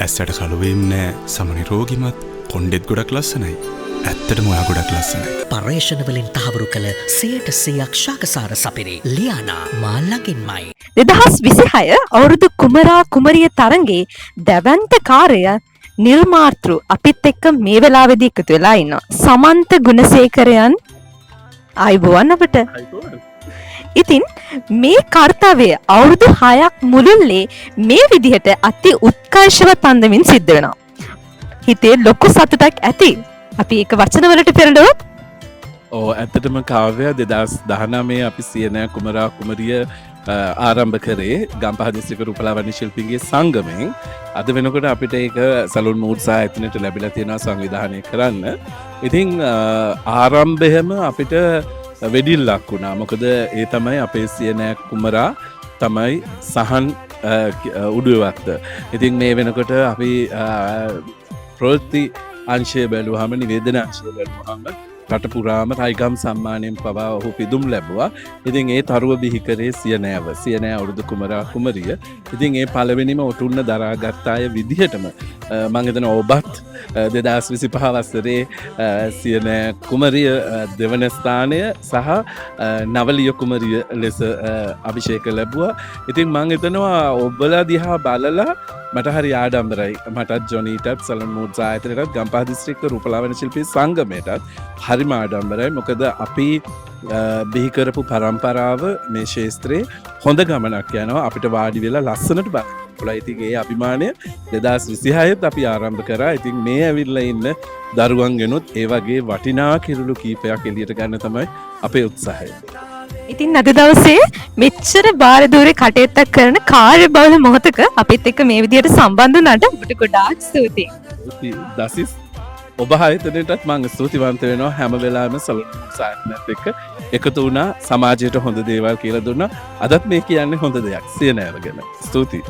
ඇස්සට කළුවීම් නෑ සමනි රෝගිමත් කොණ්ඩෙත් ගොඩක් ලස්සනයි. ඇත්තටම ඔයා ගොඩක් ලස්සනයි. පර්යේෂණවලින් තහවුරු කළ 100% ශාකසාර සපිරි ලියානා මාළඟින්මයි. 2026 අවුරුදු කුමරා කුමරිය තරඟේ දැවැන්ත කාර්ය නිර්මාතෘ අපිත් එක්ක මේ වෙලාවේදී එකතු වෙලා ඉන්නවා. සමන්ත ගුණසේකරයන් ආයිබෝවන් අපට. ඉතින් මේ කාර්යය අවුරුදු 6ක් මුළුල්ලේ මේ විදිහට අති උත්කර්ෂවත් අන්දමින් සිද්ධ වෙනවා. හිතේ ලොකු සතුටක් ඇති. අපි ඒක වචන වලට පෙරළුවොත් ඇත්තටම කාව්‍ය 2019 අපි සියනෑ කුමරා කුමරිය ආරම්භ කරේ ගම්පහ දිස්ත්‍රික්ක රූපලාවන්‍ය ශිල්පීන්ගේ සංගමයෙන්. අද වෙනකොට අපිට ඒක සලුන් මූඩ් සහ එතනට ලැබිලා තියෙනවා සංවිධානය කරන්න. ඉතින් ආරම්භයම අපිට වෙඩිල්ලක් වුණා. මොකද ඒ තමයි අපේ සියනෑ කුමරා තමයි සහන් උඩුවත්ත. ඉතින් මේ වෙනකොට අපි ප්‍රවෘත්ති අංශය බැලුවහම නිවේදන අංශය බැලුවහම රට පුරාම රයිගම් සම්මානයෙන් පවා ඔහු පිදුම් ලැබුවා. ඉතින් ඒ තරුව බිහි කරේ සියනෑව. සියනෑ අවුරුදු කුමරා කුමරිය. ඉතින් ඒ පළවෙනිම ඔටුන්න දරාගත් අය විදිහටම මම හිතන ඔබත් 2025 වසරේ සියනෑ කුමරිය දෙවන ස්ථානය සහ නවලිය කුමරිය ලෙස අභිෂේක ලැබුවා. ඉතින් මම හිතනවා ඔබලා දිහා බලලා මට හරි ආඩම්බරයි. මටත් ජොනීටත් සලන් මූඩ්ස් ආයතනයටත් ගම්පහ දිස්ත්‍රික්ක රූපලාවන්‍ය ශිල්පී සංගමයටත් හරිම ආඩම්බරයි. මොකද අපි බිහි කරපු පරම්පරාව මේ ශේත්‍රයේ හොඳ ගමනක් යනවා. අපිට වාඩි වෙලා ලස්සනට බලන්න පුළුවන්. ඉතින් ඒ අභිමානය 2026ත් අපි ආරම්භ කරා. ඉතින් මේ ඇවිල්ලා ඉන්න දරුවන්ගෙනුත් ඒ වගේ වටිනා කිරුළු කීපයක් එළියට ගන්න තමයි අපේ උත්සාහය. ඉතින් අද දවසේ මෙච්චර බාරදූරේ කටයුත්තක් කරන කාර්යබහුල මොහොතක අපිත් එක්ක මේ විදිහට සම්බන්ධ වුණාට ඔබට ගොඩාක් ස්තුතියි. දසිස් ඔබ ආයතනයටත් මම ස්තුතිවන්ත වෙනවා. හැම වෙලාවෙම සලුන් සායනත් එක්ක එකතු වුණා, සමාජයට හොඳ දේවල් කියලා දුන්නා. අදත් මේ කියන්නේ හොඳ දෙයක්. සියනෑව ගැන ස්තුතියි.